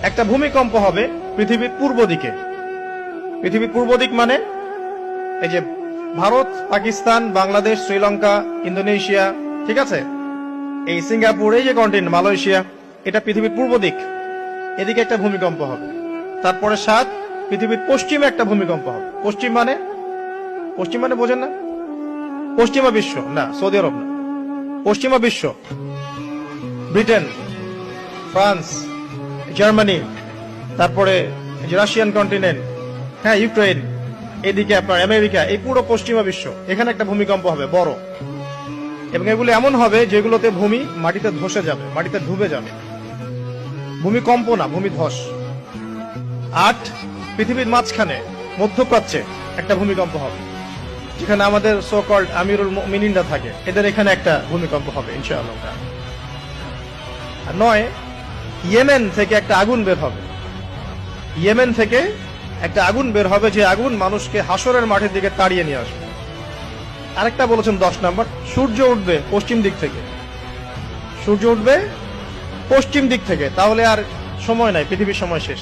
একটা ভূমিকম্প হবে পৃথিবীর পূর্ব দিকে। পৃথিবীর পূর্ব দিক মানে এই যে ভারত, পাকিস্তান, বাংলাদেশ, শ্রীলঙ্কা, ইন্দোনেশিয়া, ঠিক আছে, এই সিঙ্গাপুর, এই যে কন্টিনেন্ট মালয়েশিয়া, এটা পৃথিবীর পূর্ব দিক। এদিকে একটা ভূমিকম্প হবে। তারপরে 7 পৃথিবীর পশ্চিমে একটা ভূমিকম্প হবে। পশ্চিম মানে বোঝেন না? পশ্চিমা বিশ্ব না, সৌদি আরব না, পশ্চিমা বিশ্ব, ব্রিটেন, ফ্রান্স, জার্মানি, তারপরে রাশিয়ান কন্টিনেন্ট, হ্যাঁ, ইউক্রেন, এদিকে আপনার আমেরিকা, এই পুরো পশ্চিমা বিশ্ব, এখানে একটা ভূমিকম্প হবে বড়। এবং এগুলো এমন হবে যেগুলোতে ভূমি মাটিতে ধসে যাবে, মাটিতে ডুবে যাবে। ভূমিকম্প না, ভূমিধস। 8 পৃথিবীর মাঝখানে মধ্যপ্রাচ্যে একটা ভূমিকম্প হবে, যেখানে আমাদের সো কল্ড আমিরুল মুমিনিনরা থাকে, এদের এখানে একটা ভূমিকম্প হবে ইনশাআল্লাহ। আর 9 ইয়েমেন থেকে একটা আগুন বের হবে। ইয়েমেন থেকে একটা আগুন বের হবে, যে আগুন মানুষকে হাসরের মাঠের দিকে তাড়িয়ে নিয়ে আসবে। আরেকটা বলেছেন 10 নাম্বার, সূর্য উঠবে পশ্চিম দিক থেকে। সূর্য উঠবে পশ্চিম দিক থেকে, তাহলে আর সময় নাই, পৃথিবীর সময় শেষ।